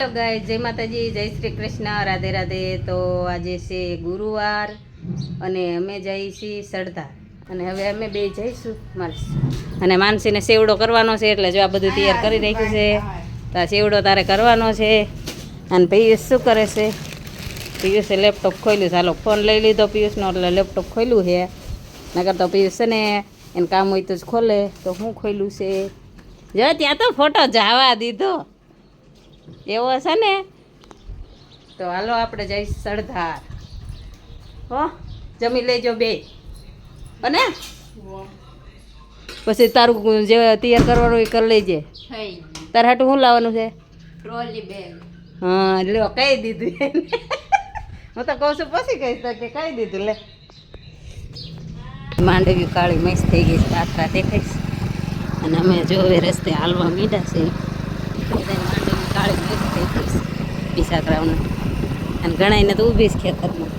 Hello guys, જય માતાજી, જય શ્રી કૃષ્ણ, રાધે રાધે। તો આજે છે ગુરુવાર અને અમે જઈએ છીએ સરદાર અને હવે અમે બે જઈશું અને માનસીને સેવડો કરવાનો છે એટલે જો આ બધું તૈયાર કરી રાખ્યું છે। તો આ સેવડો તારે કરવાનો છે અને પિયુષ શું કરે છે? પિયુષે લેપટોપ ખોલ્યું, ચાલો ફોન લઈ લીધો પિયુષનો એટલે લેપટોપ ખોલ્યું છે। નકર તો પિયુષ છે ને એને કામ હોય તો જ ખોલે, તો હું ખોલ્યું છે જો ત્યાં તો ફોટો જવા દીધો એવો છે ને। તો હાલો આપણે જઈશ સરદાર, હો જમી લેજો બે અને પછી તારું જે તૈયાર કરવાનું એ કરી લેજે। તારે હાટું શું લાવવાનું છે? Trolley bag. હા લ્યો કહી દીધું એને। હું તો કહું છું પછી કહીશ તો કે કહી દીધું લે। માંડવી કાળી મસ્ત થઈ ગઈ, પાથરા દેખાઈશ અને અમે જો હવે રસ્તે હાલવા મીડા છે। માંડવી કાળી મસ્ત થઈ ગઈ પીસાકરાવને અને ઘણાઈને તો ઊભી જ ખેતરમાં।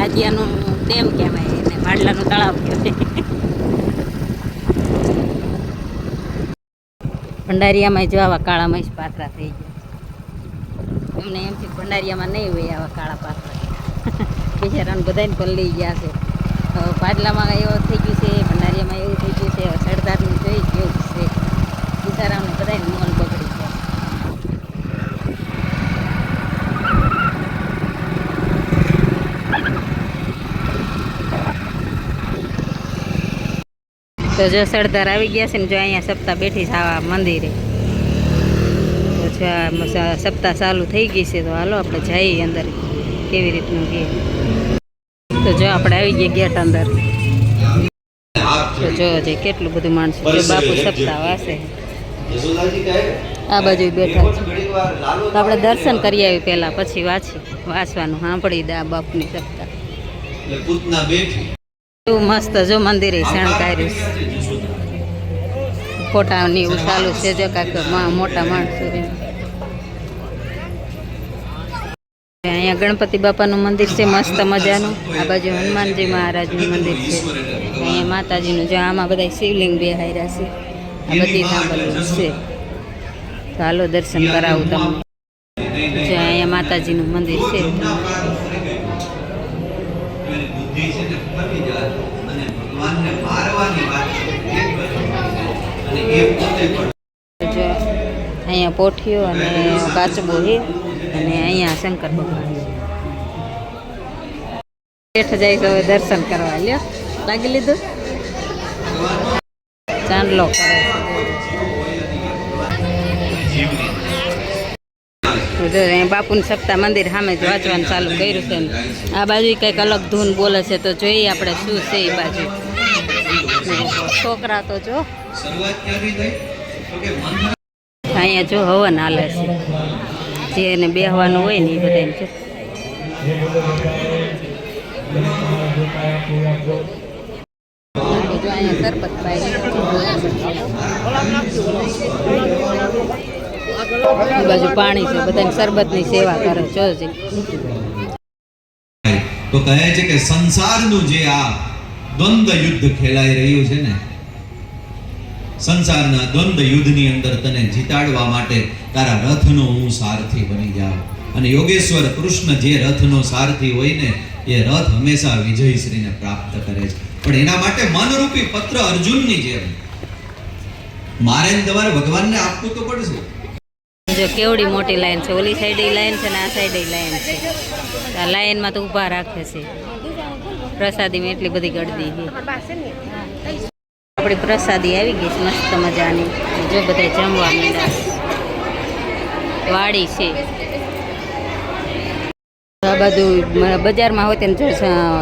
આદિયાનું ડેમ કહેવાય એને, ભાડલાનું તળાવ કહેવાય। ભંડારિયામાં જો આવા કાળા મસ્ત પાથરા થઈ ગયા। એમને એમથી ભંડારિયામાં નહીં હોય આવા કાળા પાથરા। બિચારાને બધાને પણ લઈ ગયા છે। ભાડલામાં એવો થઈ ગયું છે, ભંડારિયામાં એવું થઈ ગયું છે, સરદારનું જોઈ જેવું છે। બિચારાને બધાને મોલ બગડી ગયા। તો જો સરદાર આવી ગયા છે ને, જો અહીંયા સપ્તાહ બેઠી છે આવા મંદિરે। તો જો સપ્તાહ ચાલુ થઈ ગઈ છે, તો હાલો આપણે જઈએ અંદર કેવી રીતનું છે। તો જો આપણે આવી ગયા ગેટ અંદર, તો જો જે કેટલું બધું માણસ જો બાપુ સપ્તાહ વાસે આ બાજુ બેઠા છે। તો આપણે દર્શન કરી આવી પહેલા, પછી વાંચવાનું સાંભળી દે આ બાપની સપ્તાહ। એવું મસ્ત જો મંદિરે શણગાર્યું છે, ફોટાની એવું ચાલુ છે જો કાંઈક મોટા માણસો। અહીંયા ગણપતિ બાપાનું મંદિર છે મસ્ત મજાનું, આ બાજુ હનુમાનજી મહારાજનું મંદિર છે, અહીંયા માતાજીનું જો આમાં બધા શિવલિંગ બેહાર્યા છે, આ બધી સાંભળવું છે। તો હાલો દર્શન કરાવું તમને, જો અહીંયા માતાજીનું મંદિર છે। અહીંયા પોઠીઓ અને કાચબો છે અને અહીંયા શંકર ભગવાન છે। બેઠ જાય તો દર્શન કરવા લ્યો, લાગી લીધું ચાંદલો કરે છે। અહીંયા બાપુનું સપ્તાહ મંદિર સામે જ વાંચવાનું ચાલુ કર્યું છે ને આ બાજુ કંઈક અલગ ધૂન બોલે છે, તો જોઈએ આપણે શું છે એ બાજુ। છોકરા તો જો અહીંયા જો હવન હાલે છે, જેને બેહવાનું હોય ને એ બધા છે। જો અહીંયા સરબત એ બાજુ પાણી છે, બધાને સરબતની સેવા કરે જોજે। તો કહે છે કે સંસારનું જે આ દ્વંદ્વ યુદ્ધ ખેલાઈ રહ્યું છે ને, સંસારના દ્વંદ્વ યુદ્ધની અંદર તને જીતાડવા માટે તારા રથનો હું સારથી બની જાઉં। અને યોગેશ્વર કૃષ્ણ જે રથનો સારથી હોય ને, એ રથ હંમેશા વિજયશ્રીને પ્રાપ્ત કરે છે, પણ એના માટે મનરૂપી પત્ર અર્જુનની જેમ મારે તમારે ભગવાનને આપવું તો પડશે। જો કેવડી મોટી લાઈન છે, ઓલી સાઈડે લાઈન છે ને આ સાઈડે લાઈન છે। આ લાઈનમાં તો ઊભા રાખે છે, પ્રસાદીમાં એટલી બધી ગળદી છે। આપણી પ્રસાદી આવી ગઈ છે મસ્ત મજાની, જો બધા જમવા માંડ્યા, વાડી છે આ બધું। બજારમાં હોય તેને જો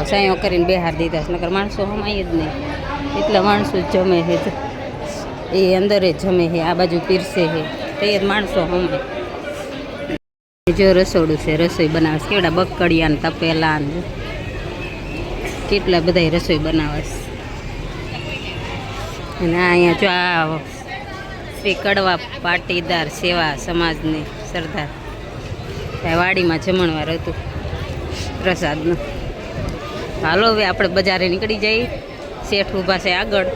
સાયો કરીને બેહાર દીધા છે, નકર માણસો હમાય જ નહીં, એટલા માણસો જ જમે છે, એ અંદર જ જમે છે, આ બાજુ પીરસે છે તે જ માણસો હમે। જો રસોડું છે, રસોઈ બનાવે છે, કેવડા બકડિયા ને તપેલા ને કેટલા બધા રસોઈ બનાવે છે। અને અહીંયા જો આ શ્રી કડવા પાટીદાર સેવા સમાજની સરદાર વાડીમાં જમણવાર હતું પ્રસાદનું। હાલો હવે આપણે બજારે નીકળી જઈએ, શેઠ ઊભા છે આગળ।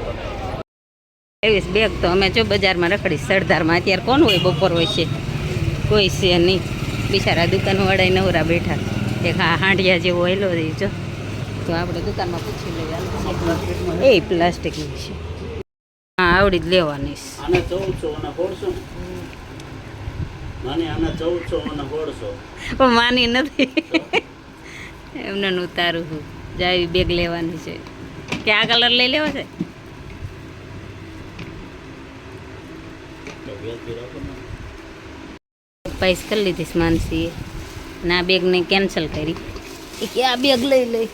એવી બેગ તો અમે જો બજારમાં રખડી સરદારમાં, અત્યારે કોણ હોય બપોર હોય છે કોઈ છે નહીં, બિચારા દુકાનવાળા નવરા બેઠા. એક આ હાંડિયા જેવો હેલો રહી જો, તો આપણે દુકાનમાં પૂછી લઈએ. એ પ્લાસ્ટિકની છે, હા આવડી જ લેવાની છે. આને 1400 અને 1400 નાની આને 1400 અને 1400 પણ માની નથી એમને ઉતારું છું. જાવી બેગ લેવાની છે કે આ કલર લઈ લેવો છે? પૈસ કરી લીધી માનસીએ, ના બેગને કેન્સલ કરી કે આ બેગ લઈ લઈ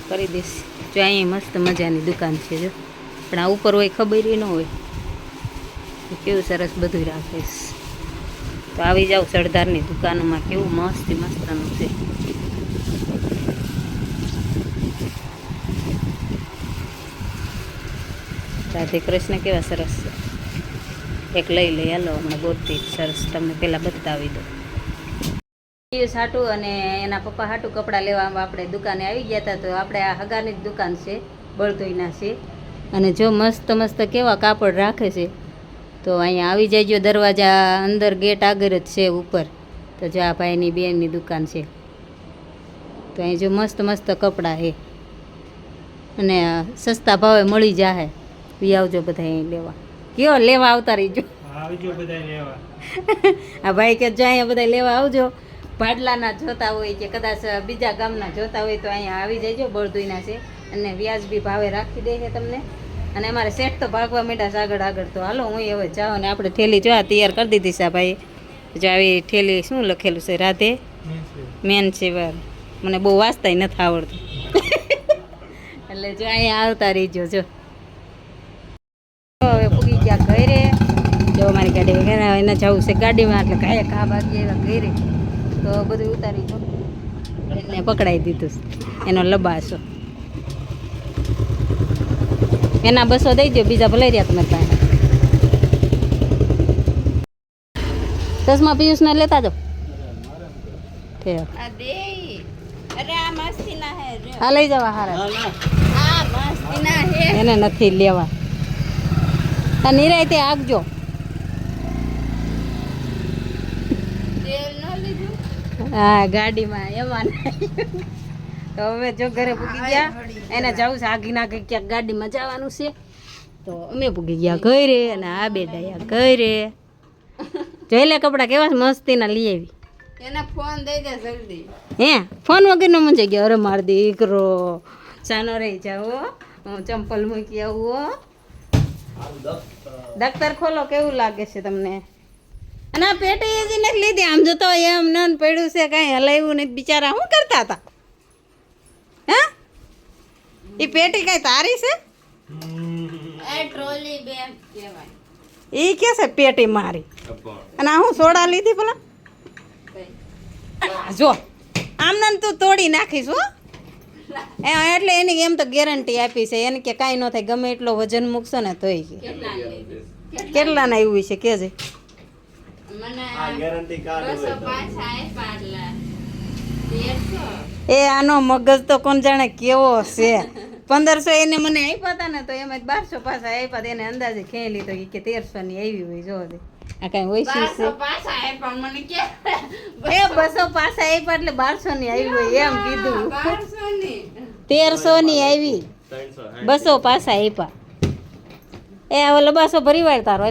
કરી દઈશ. જો અહીંયા મસ્ત મજાની દુકાન છે જો, પણ આ ઉપર હોય ખબર ન હોય કેવું સરસ બધું રાખીશ. તો આવી જાવ સરદારની દુકાનોમાં, કેવું મસ્ત મસ્તનું છે. રાધે કૃષ્ણ કેવા સરસ છે. એક લઈ લઈ હાલો, હમણાં ગોતતી સરસ તમને પહેલાં બતાવી દો. પિયુષ હાટું અને એના પપ્પા હાટું કપડાં લેવા આપણે દુકાને આવી ગયા હતા. તો આપણે આ હગાની જ દુકાન છે, બળદોઈના છે. અને જો મસ્ત મસ્ત કેવા કાપડ રાખે છે. તો અહીંયા આવી જાય, દરવાજા અંદર ગેટ આગળ જ છે ઉપર. તો જો આ ભાઈની બેનની દુકાન છે. તો અહીં જો મસ્ત મસ્ત કપડાં છે અને સસ્તા ભાવે મળી જાય. બી આવજો બધા અહીં લેવા. કયો લેવા આવતા રહીજો, આવજો બધા લેવા. આ ભાઈ કે જો અહીંયા બધા લેવા આવજો. ભાડલાના જોતા હોય કે કદાચ બીજા ગામના જોતા હોય તો અહીંયા આવી જજો, બળદુઈના છે. અને વ્યાજબી ભાવે રાખી દે છે તમને. અને અમારે સેટ તો ભાગવા માંડ્યા છે આગળ આગળ. તો હાલો હું હવે જાઉં. ને આપણે થેલી જો આ તૈયાર કરી દીધી છે ભાઈ. જો આવી થેલી શું લખેલું છે? રાધે મેન છે. મને બહુ વાંચતાય નથી આવડતું એટલે જો અહીંયા આવતા રહીજો. જો હવે પૂગી ગયા ઘરે. જો અમારી ગાડી એને જવું છે ગાડીમાં, એટલે કાંઈ કા બાકી એવા ઘરે. તો બધું ઉતારી જો, એને પકડાઈ દીધું એનો લબાસો. એના 200 દઈ દો, બીજા ભલાઈ રહ્યા તમે પાસે. ચશ્મા પિયુષને લેતા જાઓ. હા લઈ જવા હારા, એને નથી લેવા. આ નિરાયતે આપજો. હા ગાડીમાં એમાં. તો હવે જો ઘરે પૂગી ગયા. એને જવું છે આગીના ક્યાંક ગાડીમાં જવાનું છે. તો અમે પૂગી ગયા ઘરે. અને આ બે ડાયા ઘરે. જોઈ લે કપડાં કેવા મસ્તીના લઈ આવી. એને ફોન દઈ દે જલ્દી. હે ફોન વગરનો મંજાઈ ગયો. અરે માર દીકરો ચાનો રહી જાઓ, હું ચંપલ મૂકી આવું. દફતર ખોલો, કેવું લાગે છે તમને? અને આ પેટી હજી નથી લીધી. આમ જોતો એમ નન પડ્યું છે, કાંઈ હલાવ્યું નથી. બિચારા શું કરતા હતા? હા એ પેટી કાંઈ તારી છે? એ ટ્રોલી બેગ કહેવાય. એ કે છે પેટી મારી. અને આ હું સોડા લીધી પેલા જો આમને તું તોડી નાખીશ હો. એટલે એની એમ તો ગેરંટી આપી છે એને કે કાંઈ ન થાય, ગમે એટલો વજન મૂકશો ને તોય. કેટલા ના એવું છે કેજે? મને આ ગેરંટી કાર્ડ 200 પાછા આપ્યા એટલે 150. એ આનો મગજ તો કોણ જાણે કેવો છે. 1500 એને મને આપ્યા હતા ને, તો એમાં 1200 પાછા આપ્યા. એને અંદાજે ખેલી લીધો કે 1300 ની આવી હોય. જો આ કઈ હોય છે? 200 પાછા આપ્યા મને કે એ 200 પાછા આપ્યા એટલે 1200 ની આવી હોય એમ કીધું. 1200 ની 1300 ની આવી, 200 પાછા આપ્યા. એ હવે લબાસો ભરી વાર તારો.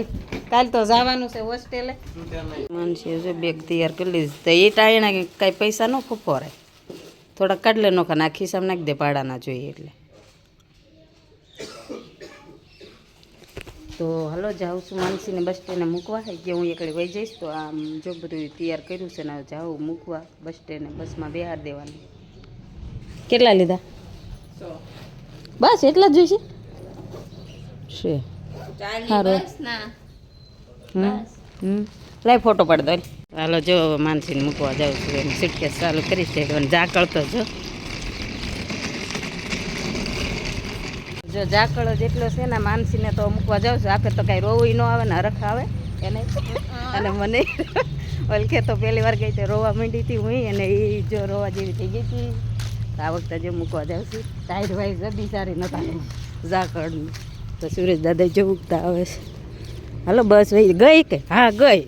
કાલ તો જવાનું છે હોસ્ટેલે. માનસી જો બેગ તૈયાર કરી લીધી. તો એ ટાઈણે કાંઈ પૈસા ન ફૂફોરાય, થોડા કાઢલે નો ખા ખિસ્સામાં નાખી દે, પાડાના જોઈએ એટલે. તો હલો જાઉં છું માનસીને બસ સ્ટેન્ડે મૂકવા. કે હું એકલી વહી જઈશ. તો આમ જો બધું તૈયાર કર્યું છે ને, જાઉં મૂકવા બસ સ્ટેન્ડે. બસમાં બેહાર દેવાની. કેટલા લીધા? 100. બસ એટલા જ જોઈશે છે. ચાલી બસ ના લાઈ ફોટો પાડી દો. હાલો જો માનસીને મૂકવા જાઉં છું. એને સિટકેસ ચાલુ કરી છે. ઝાકળ તો જો ઝાકળ જેટલો છે ને, માનસીને તો મૂકવા જાઉં છું. આપે તો કાંઈ રોવું ન આવે ને હરખ આવે એને. અને મને ઓલખે તો પહેલી વાર ગઈ તો રોવા માંડી હતી હું. અને એ જો રોવા જેવી થઈ ગઈ હતી. આ વખતે જો મૂકવા જાઉં છું. ટાઈટ વાઈઝ બી સારી નતા ઝાકળની. તો સુરેશ દાદા જો ઉગતા આવે છે. હાલો બસ વહી ગઈ કે? હા ગઈ.